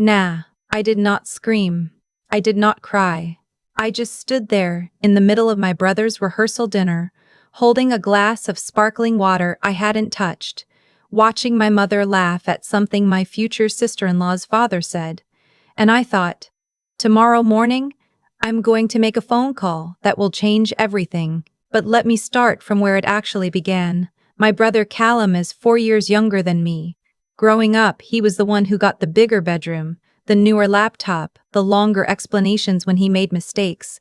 Nah, I did not scream. I did not cry. I just stood there, in the middle of my brother's rehearsal dinner, holding a glass of sparkling water I hadn't touched, watching my mother laugh at something my future sister-in-law's father said. And I thought, tomorrow morning, I'm going to make a phone call that will change everything. But let me start from where it actually began. My brother Callum is 4 years younger than me. Growing up, he was the one who got the bigger bedroom, the newer laptop, the longer explanations when he made mistakes.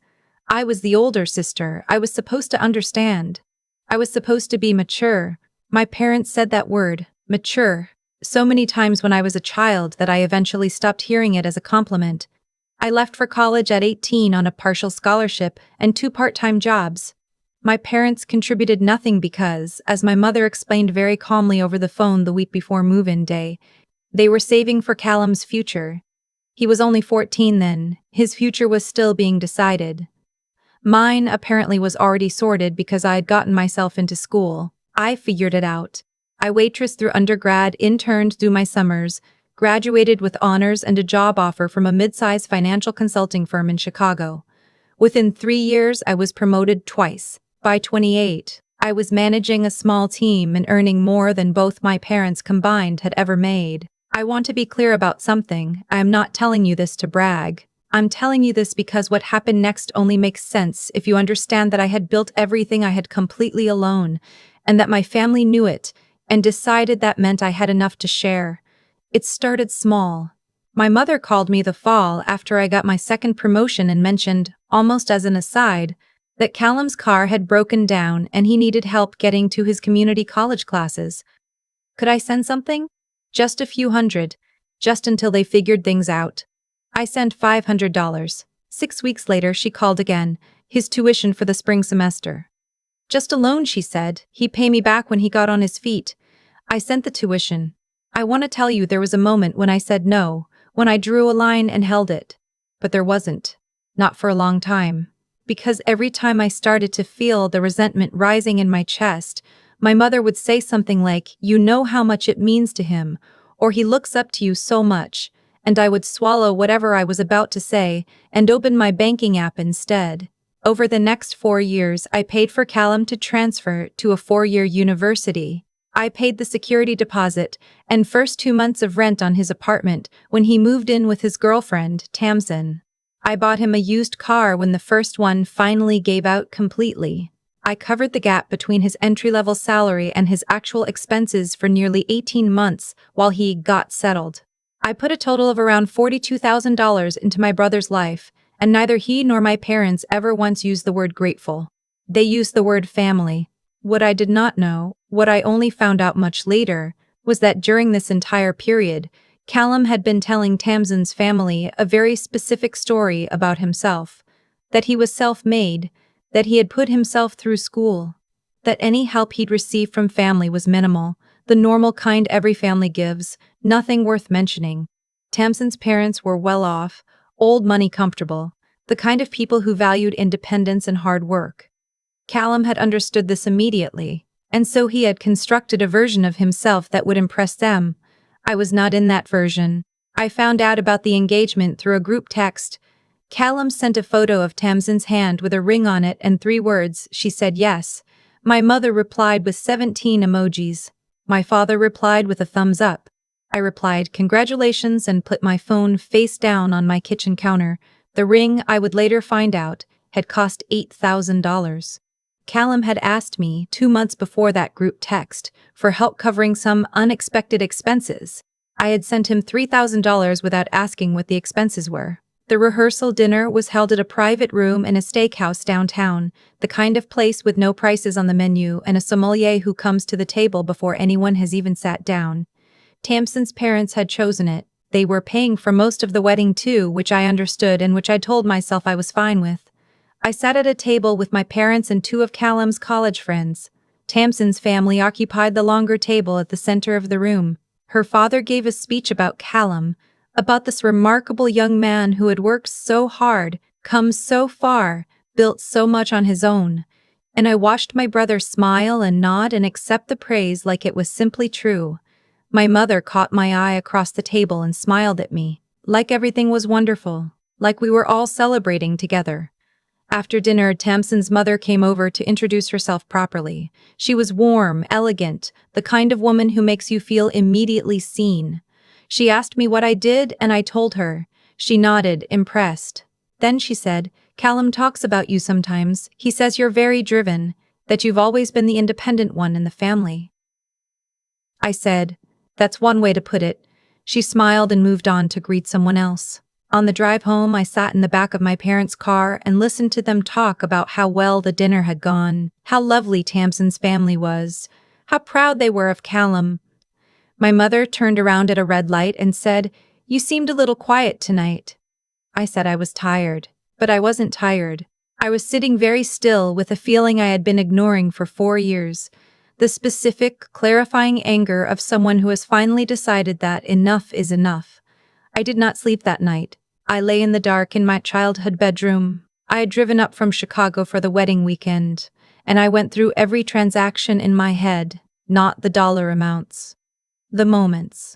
I was the older sister. I was supposed to understand. I was supposed to be mature. My parents said that word, mature, so many times when I was a child that I eventually stopped hearing it as a compliment. I left for college at 18 on a partial scholarship and 2 part-time jobs. My parents contributed nothing because, as my mother explained very calmly over the phone the week before move-in day, they were saving for Callum's future. He was only 14 then. His future was still being decided. Mine apparently was already sorted because I had gotten myself into school. I figured it out. I waitressed through undergrad, interned through my summers, graduated with honors and a job offer from a mid-size financial consulting firm in Chicago. Within 3 years, I was promoted twice. By 28, I was managing a small team and earning more than both my parents combined had ever made. I want to be clear about something. I am not telling you this to brag. I'm telling you this because what happened next only makes sense if you understand that I had built everything I had completely alone, and that my family knew it, and decided that meant I had enough to share. It started small. My mother called me the fall after I got my second promotion and mentioned, almost as an aside, that Callum's car had broken down and he needed help getting to his community college classes. Could I send something? Just a few hundred, just until they figured things out. I sent $500. 6 weeks later, she called again, his tuition for the spring semester. Just a loan, she said. He'd pay me back when he got on his feet. I sent the tuition. I want to tell you there was a moment when I said no, when I drew a line and held it. But there wasn't. Not for a long time. Because every time I started to feel the resentment rising in my chest, my mother would say something like, "You know how much it means to him," or "He looks up to you so much," and I would swallow whatever I was about to say and open my banking app instead. Over the next 4 years, I paid for Callum to transfer to a 4-year university. I paid the security deposit and first 2 months of rent on his apartment when he moved in with his girlfriend, Tamsin. I bought him a used car when the first one finally gave out completely. I covered the gap between his entry-level salary and his actual expenses for nearly 18 months while he got settled. I put a total of around $42,000 into my brother's life, and neither he nor my parents ever once used the word grateful. They used the word family. What I did not know, what I only found out much later, was that during this entire period, Callum had been telling Tamsin's family a very specific story about himself, that he was self-made, that he had put himself through school, that any help he'd received from family was minimal, the normal kind every family gives, nothing worth mentioning. Tamsin's parents were well off, old money comfortable, the kind of people who valued independence and hard work. Callum had understood this immediately, and so he had constructed a version of himself that would impress them. I was not in that version. I found out about the engagement through a group text. Callum sent a photo of Tamsin's hand with a ring on it and 3 words. She said yes. My mother replied with 17 emojis. My father replied with a thumbs up. I replied, "Congratulations," and put my phone face down on my kitchen counter. The ring, I would later find out, had cost $8,000. Callum had asked me 2 months before that group text for help covering some unexpected expenses. I had sent him $3,000 without asking what the expenses were. The rehearsal dinner was held at a private room in a steakhouse downtown, the kind of place with no prices on the menu and a sommelier who comes to the table before anyone has even sat down. Tamsin's parents had chosen it. They were paying for most of the wedding too, which I understood and which I told myself I was fine with. I sat at a table with my parents and 2 of Callum's college friends. Tamsin's family occupied the longer table at the center of the room. Her father gave a speech about Callum, about this remarkable young man who had worked so hard, come so far, built so much on his own. And I watched my brother smile and nod and accept the praise like it was simply true. My mother caught my eye across the table and smiled at me. Like everything was wonderful. Like we were all celebrating together. After dinner, Tamsin's mother came over to introduce herself properly. She was warm, elegant, the kind of woman who makes you feel immediately seen. She asked me what I did, and I told her. She nodded, impressed. Then she said, "Callum talks about you sometimes. He says you're very driven, that you've always been the independent one in the family." I said, "That's one way to put it." She smiled and moved on to greet someone else. On the drive home, I sat in the back of my parents' car and listened to them talk about how well the dinner had gone, how lovely Tamsin's family was, how proud they were of Callum. My mother turned around at a red light and said, "You seemed a little quiet tonight." I said I was tired, but I wasn't tired. I was sitting very still with a feeling I had been ignoring for 4 years. The specific, clarifying anger of someone who has finally decided that enough is enough. I did not sleep that night. I lay in the dark in my childhood bedroom. I had driven up from Chicago for the wedding weekend, and I went through every transaction in my head, not the dollar amounts. The moments.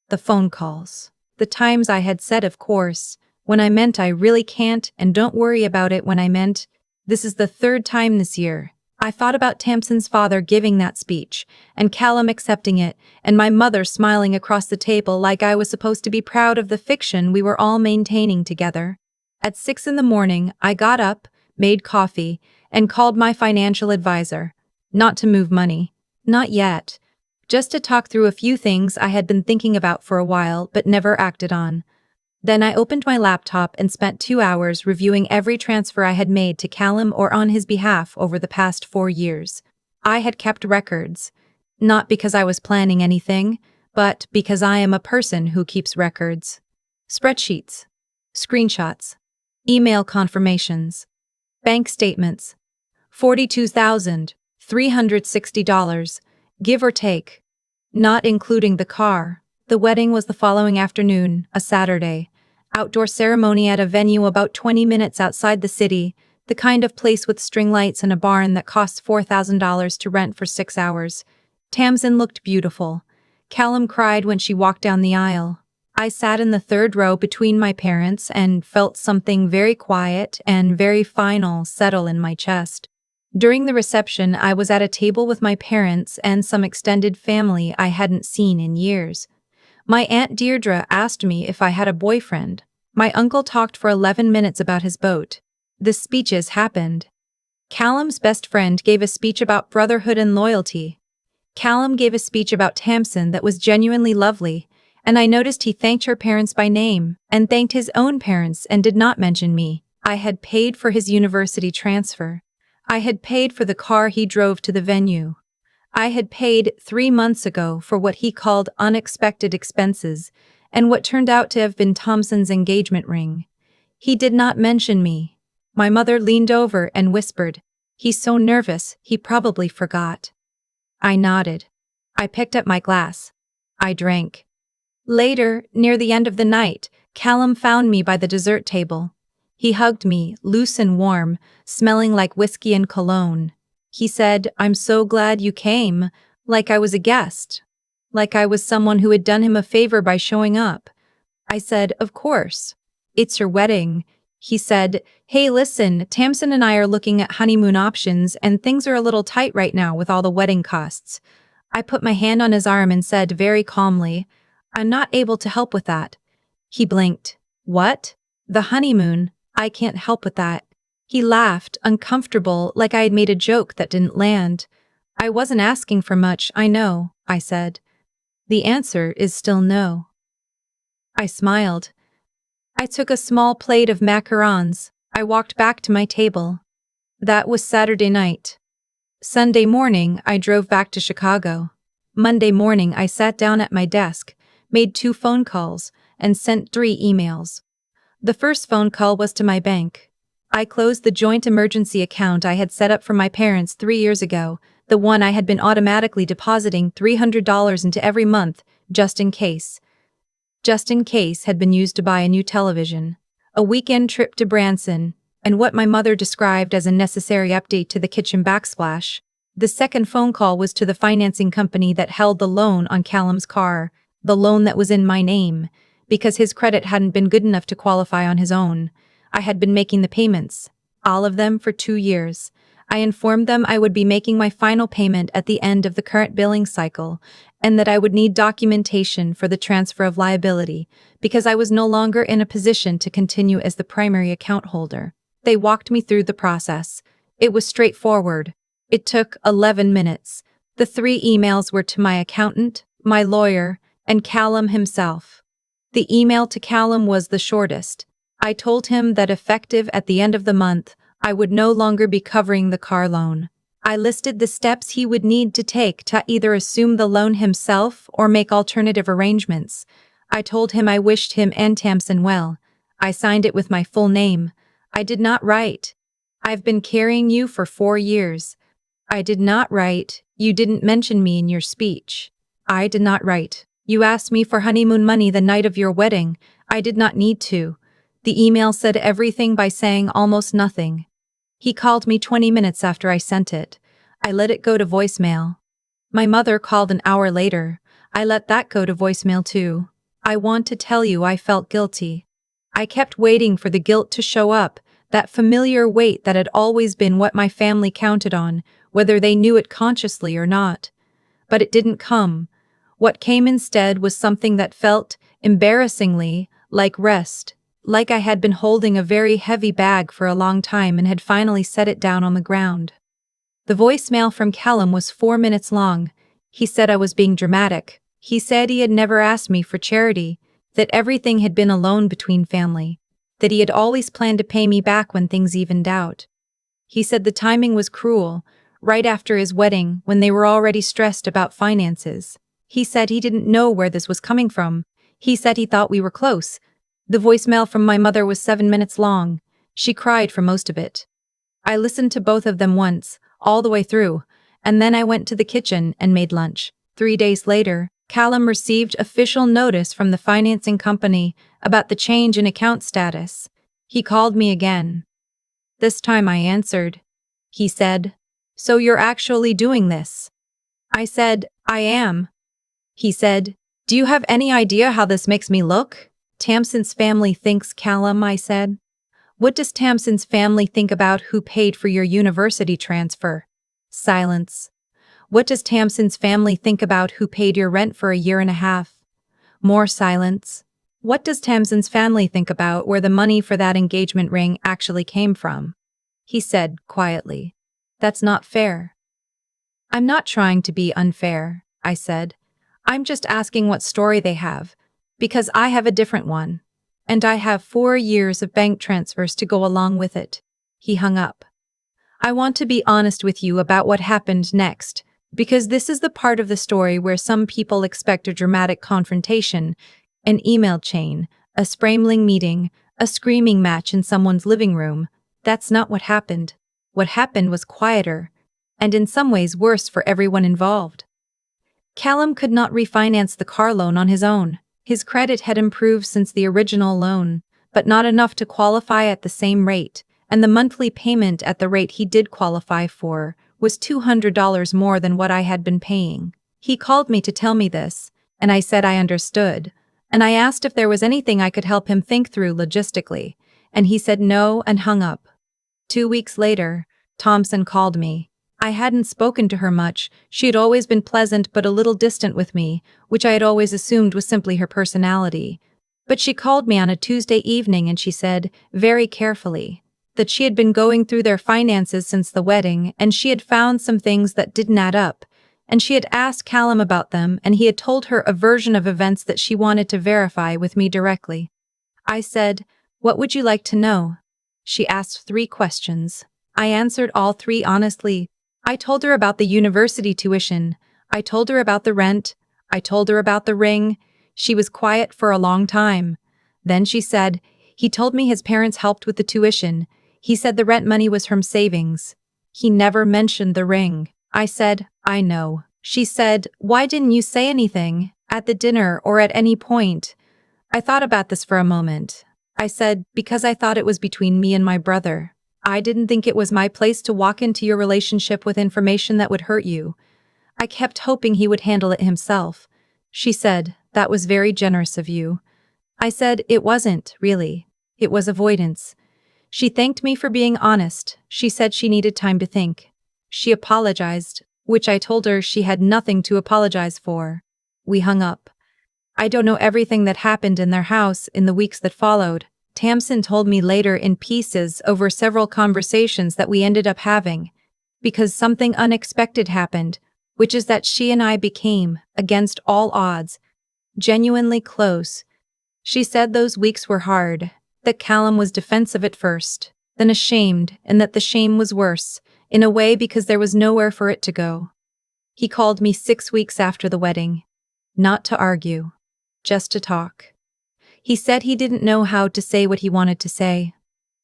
The phone calls. The times I had said of course, when I meant I really can't, and don't worry about it when I meant, this is the third time this year. I thought about Tamsin's father giving that speech, and Callum accepting it, and my mother smiling across the table like I was supposed to be proud of the fiction we were all maintaining together. At 6 in the morning, I got up, made coffee, and called my financial advisor. Not to move money. Not yet. Just to talk through a few things I had been thinking about for a while but never acted on. Then I opened my laptop and spent 2 hours reviewing every transfer I had made to Callum or on his behalf over the past 4 years. I had kept records. Not because I was planning anything, but because I am a person who keeps records. Spreadsheets. Screenshots. Email confirmations. Bank statements. $42,360, give or take. Not including the car. The wedding was the following afternoon, a Saturday. Outdoor ceremony at a venue about 20 minutes outside the city, the kind of place with string lights and a barn that costs $4,000 to rent for 6 hours. Tamsin looked beautiful. Callum cried when she walked down the aisle. I sat in the third row between my parents and felt something very quiet and very final settle in my chest. During the reception, I was at a table with my parents and some extended family I hadn't seen in years. My Aunt Deirdre asked me if I had a boyfriend. My uncle talked for 11 minutes about his boat. The speeches happened. Callum's best friend gave a speech about brotherhood and loyalty. Callum gave a speech about Tamsin that was genuinely lovely, and I noticed he thanked her parents by name, and thanked his own parents and did not mention me. I had paid for his university transfer. I had paid for the car he drove to the venue. I had paid 3 months ago for what he called unexpected expenses, and what turned out to have been Thompson's engagement ring. He did not mention me. My mother leaned over and whispered, "He's so nervous, he probably forgot." I nodded. I picked up my glass. I drank. Later, near the end of the night, Callum found me by the dessert table. He hugged me, loose and warm, smelling like whiskey and cologne. He said, "I'm so glad you came," like I was a guest. Like I was someone who had done him a favor by showing up. I said, "Of course. It's your wedding." He said, "Hey, listen, Tamsin and I are looking at honeymoon options and things are a little tight right now with all the wedding costs." I put my hand on his arm and said very calmly, "I'm not able to help with that." He blinked. "What? The honeymoon? I can't help with that." He laughed, uncomfortable, like I had made a joke that didn't land. "I wasn't asking for much, I know," I said. "The answer is still no." I smiled. I took a small plate of macarons. I walked back to my table. That was Saturday night. Sunday morning, I drove back to Chicago. Monday morning, I sat down at my desk, made 2 phone calls, and sent 3 emails. The first phone call was to my bank. I closed the joint emergency account I had set up for my parents 3 years ago, the one I had been automatically depositing $300 into every month, just in case. Just in case had been used to buy a new television, a weekend trip to Branson, and what my mother described as a necessary update to the kitchen backsplash. The second phone call was to the financing company that held the loan on Callum's car, the loan that was in my name, because his credit hadn't been good enough to qualify on his own. I had been making the payments, all of them for 2 years. I informed them I would be making my final payment at the end of the current billing cycle, and that I would need documentation for the transfer of liability, because I was no longer in a position to continue as the primary account holder. They walked me through the process. It was straightforward. It took 11 minutes. The 3 emails were to my accountant, my lawyer, and Callum himself. The email to Callum was the shortest. I told him that effective at the end of the month, I would no longer be covering the car loan. I listed the steps he would need to take to either assume the loan himself or make alternative arrangements. I told him I wished him and Tamsin well. I signed it with my full name. I did not write, "I've been carrying you for 4 years." I did not write, "You didn't mention me in your speech." I did not write, "You asked me for honeymoon money the night of your wedding." I did not need to. The email said everything by saying almost nothing. He called me 20 minutes after I sent it. I let it go to voicemail. My mother called an hour later. I let that go to voicemail too. I want to tell you I felt guilty. I kept waiting for the guilt to show up, that familiar weight that had always been what my family counted on, whether they knew it consciously or not. But it didn't come. What came instead was something that felt, embarrassingly, like rest. Like I had been holding a very heavy bag for a long time and had finally set it down on the ground. The voicemail from Callum was 4 minutes long. He said I was being dramatic. He said he had never asked me for charity, that everything had been a loan between family, that he had always planned to pay me back when things evened out. He said the timing was cruel, right after his wedding when they were already stressed about finances. He said he didn't know where this was coming from. He said he thought we were close. The voicemail from my mother was 7 minutes long. She cried for most of it. I listened to both of them once, all the way through, and then I went to the kitchen and made lunch. 3 days later, Callum received official notice from the financing company about the change in account status. He called me again. This time I answered. He said, "So you're actually doing this?" I said, "I am." He said, "Do you have any idea how this makes me look?" "Tamsin's family thinks, Callum," I said. "What does Tamsin's family think about who paid for your university transfer?" Silence. "What does Tamsin's family think about who paid your rent for a year and a half?" More silence. "What does Tamsin's family think about where the money for that engagement ring actually came from?" He said, quietly, "That's not fair." "I'm not trying to be unfair," I said. "I'm just asking what story they have. Because I have a different one. And I have 4 years of bank transfers to go along with it." He hung up. I want to be honest with you about what happened next, because this is the part of the story where some people expect a dramatic confrontation, an email chain, a scrambling meeting, a screaming match in someone's living room. That's not what happened. What happened was quieter, and in some ways worse for everyone involved. Callum could not refinance the car loan on his own. His credit had improved since the original loan, but not enough to qualify at the same rate, and the monthly payment at the rate he did qualify for was $200 more than what I had been paying. He called me to tell me this, and I said I understood, and I asked if there was anything I could help him think through logistically, and he said no and hung up. 2 weeks later, Thompson called me. I hadn't spoken to her much. She had always been pleasant but a little distant with me, which I had always assumed was simply her personality. But she called me on a Tuesday evening and she said, very carefully, that she had been going through their finances since the wedding and she had found some things that didn't add up, and she had asked Callum about them and he had told her a version of events that she wanted to verify with me directly. I said, "What would you like to know?" She asked 3 questions. I answered all 3 honestly. I told her about the university tuition. I told her about the rent. I told her about the ring. She was quiet for a long time. Then she said, "He told me his parents helped with the tuition. He said the rent money was from savings. He never mentioned the ring." I said, "I know." She said, "Why didn't you say anything, at the dinner or at any point?" I thought about this for a moment. I said, "Because I thought it was between me and my brother. I didn't think it was my place to walk into your relationship with information that would hurt you. I kept hoping he would handle it himself." She said, "That was very generous of you." I said it wasn't, really. It was avoidance. She thanked me for being honest. She said she needed time to think. She apologized, which I told her she had nothing to apologize for. We hung up. I don't know everything that happened in their house in the weeks that followed. Tamsin told me later in pieces over several conversations that we ended up having, because something unexpected happened, which is that she and I became, against all odds, genuinely close. She said those weeks were hard, that Callum was defensive at first, then ashamed, and that the shame was worse, in a way because there was nowhere for it to go. He called me 6 weeks after the wedding. Not to argue. Just to talk. He said he didn't know how to say what he wanted to say.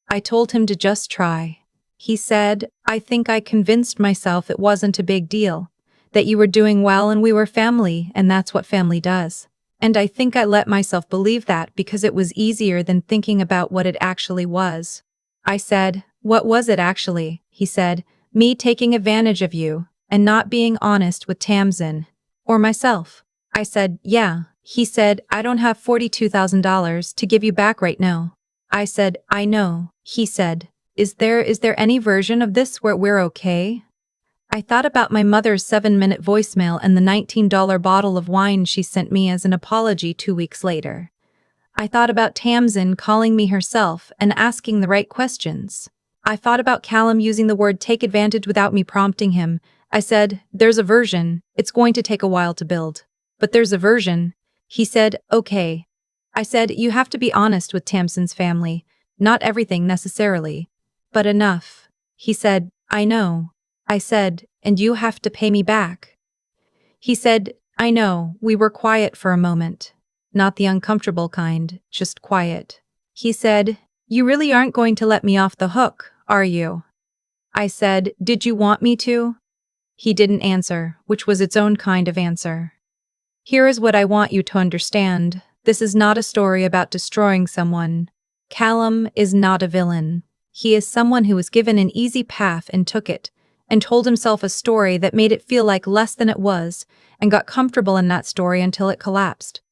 I told him to just try. He said, I think I convinced myself it wasn't a big deal, that you were doing well and we were family and that's what family does. And I think I let myself believe that because it was easier than thinking about what it actually was. I said, what was it actually? He said, me taking advantage of you and not being honest with Tamsin or myself. I said, yeah. He said, I don't have $42,000 to give you back right now. I said, I know. He said, is there any version of this where we're okay? I thought about my mother's 7-minute voicemail and the $19 bottle of wine she sent me as an apology 2 weeks later. I thought about Tamsin calling me herself and asking the right questions. I thought about Callum using the word take advantage without me prompting him. I said, there's a version. It's going to take a while to build. But there's a version. He said, okay. I said, you have to be honest with Tamsin's family. Not everything necessarily, but enough. He said, I know. I said, and you have to pay me back. He said, I know. We were quiet for a moment. Not the uncomfortable kind, just quiet. He said, you really aren't going to let me off the hook, are you? I said, did you want me to? He didn't answer, which was its own kind of answer. Here is what I want you to understand. This is not a story about destroying someone. Callum is not a villain. He is someone who was given an easy path and took it, and told himself a story that made it feel like less than it was, and got comfortable in that story until it collapsed.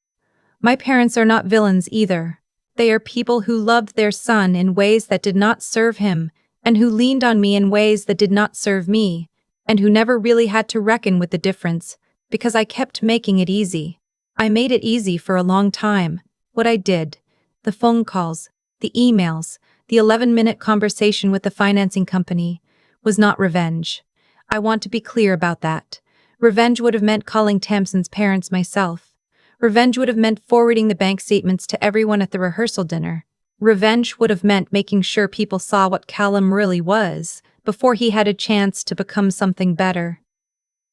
My parents are not villains either. They are people who loved their son in ways that did not serve him, and who leaned on me in ways that did not serve me, and who never really had to reckon with the difference, because I kept making it easy. I made it easy for a long time. What I did, the phone calls, the emails, the 11-minute conversation with the financing company, was not revenge. I want to be clear about that. Revenge would have meant calling Tamsin's parents myself. Revenge would have meant forwarding the bank statements to everyone at the rehearsal dinner. Revenge would have meant making sure people saw what Callum really was, before he had a chance to become something better.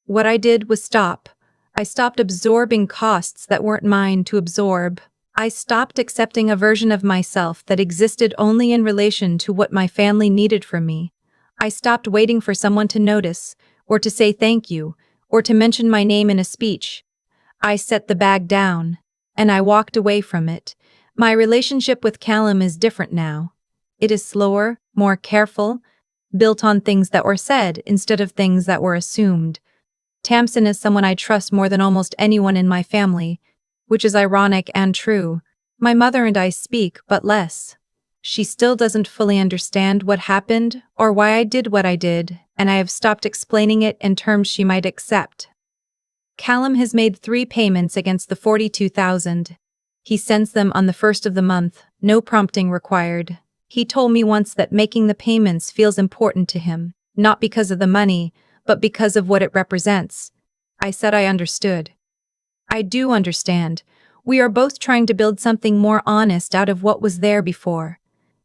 What I did was stop. I stopped absorbing costs that weren't mine to absorb. I stopped accepting a version of myself that existed only in relation to what my family needed from me. I stopped waiting for someone to notice, or to say thank you, or to mention my name in a speech. I set the bag down, and I walked away from it. My relationship with Callum is different now. It is slower, more careful, built on things that were said instead of things that were assumed. Tamsin is someone I trust more than almost anyone in my family, which is ironic and true. My mother and I speak, but less. She still doesn't fully understand what happened or why I did what I did, and I have stopped explaining it in terms she might accept. Callum has made 3 payments against the $42,000. He sends them on the 1st of the month, no prompting required. He told me once that making the payments feels important to him, not because of the money, but because of what it represents. I said I understood. I do understand. We are both trying to build something more honest out of what was there before.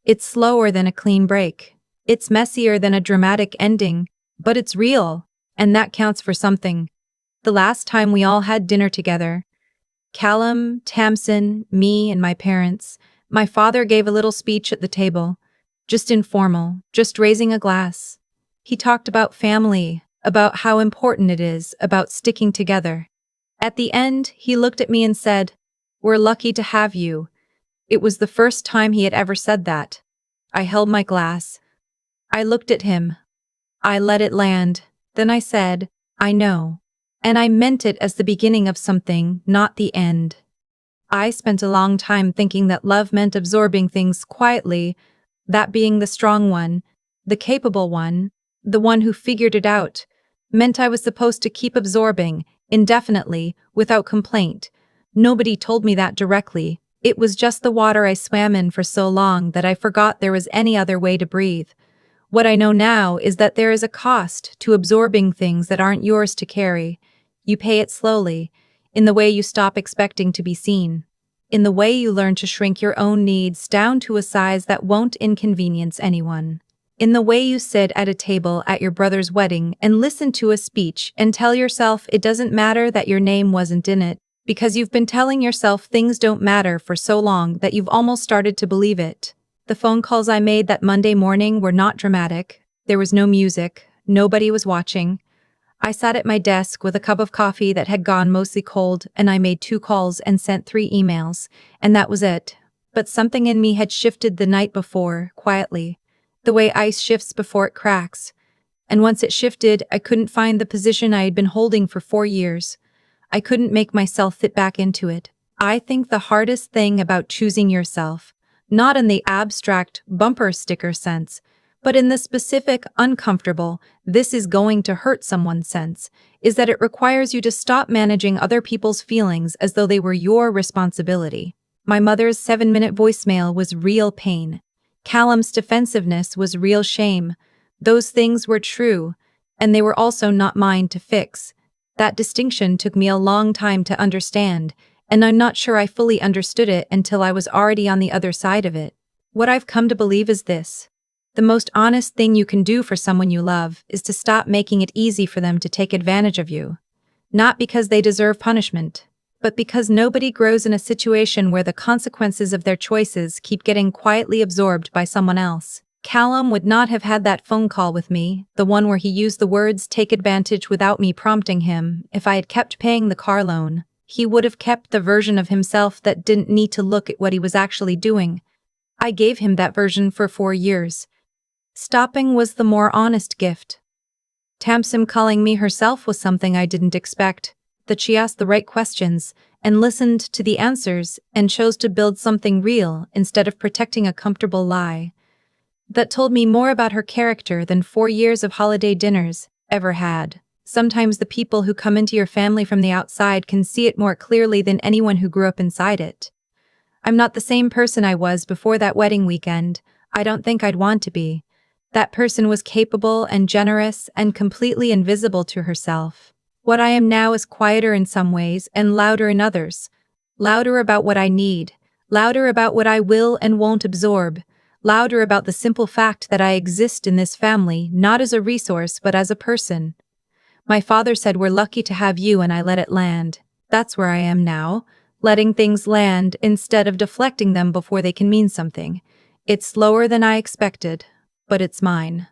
It's slower than a clean break. It's messier than a dramatic ending, but it's real, and that counts for something. The last time we all had dinner together, Callum, Tamsin, me, and my parents, my father gave a little speech at the table, just informal, just raising a glass. He talked about family, about how important it is, about sticking together. At the end, he looked at me and said, "We're lucky to have you." It was the first time he had ever said that. I held my glass. I looked at him. I let it land. Then I said, "I know." And I meant it as the beginning of something, not the end. I spent a long time thinking that love meant absorbing things quietly, that being the strong one, the capable one, the one who figured it out, meant I was supposed to keep absorbing, indefinitely, without complaint. Nobody told me that directly. It was just the water I swam in for so long that I forgot there was any other way to breathe. What I know now is that there is a cost to absorbing things that aren't yours to carry. You pay it slowly, in the way you stop expecting to be seen, in the way you learn to shrink your own needs down to a size that won't inconvenience anyone, in the way you sit at a table at your brother's wedding and listen to a speech and tell yourself it doesn't matter that your name wasn't in it, because you've been telling yourself things don't matter for so long that you've almost started to believe it. The phone calls I made that Monday morning were not dramatic. There was no music. Nobody was watching. I sat at my desk with a cup of coffee that had gone mostly cold, and I made 2 calls and sent 3 emails, and that was it. But something in me had shifted the night before, quietly, the way ice shifts before it cracks. And once it shifted, I couldn't find the position I had been holding for 4 years. I couldn't make myself fit back into it. I think the hardest thing about choosing yourself, not in the abstract bumper sticker sense, but in the specific, uncomfortable, this is going to hurt someone sense, is that it requires you to stop managing other people's feelings as though they were your responsibility. My mother's 7-minute voicemail was real pain. Callum's defensiveness was real shame. Those things were true, and they were also not mine to fix. That distinction took me a long time to understand, and I'm not sure I fully understood it until I was already on the other side of it. What I've come to believe is this. The most honest thing you can do for someone you love is to stop making it easy for them to take advantage of you. Not because they deserve punishment, but because nobody grows in a situation where the consequences of their choices keep getting quietly absorbed by someone else. Callum would not have had that phone call with me, the one where he used the words "take advantage" without me prompting him, if I had kept paying the car loan. He would have kept the version of himself that didn't need to look at what he was actually doing. I gave him that version for 4 years. Stopping was the more honest gift. Tamsin calling me herself was something I didn't expect, that she asked the right questions, and listened to the answers, and chose to build something real instead of protecting a comfortable lie. That told me more about her character than 4 years of holiday dinners ever had. Sometimes the people who come into your family from the outside can see it more clearly than anyone who grew up inside it. I'm not the same person I was before that wedding weekend. I don't think I'd want to be. That person was capable and generous and completely invisible to herself. What I am now is quieter in some ways and louder in others. Louder about what I need. Louder about what I will and won't absorb. Louder about the simple fact that I exist in this family not as a resource but as a person. My father said we're lucky to have you, and I let it land. That's where I am now, letting things land instead of deflecting them before they can mean something. It's slower than I expected, but it's mine.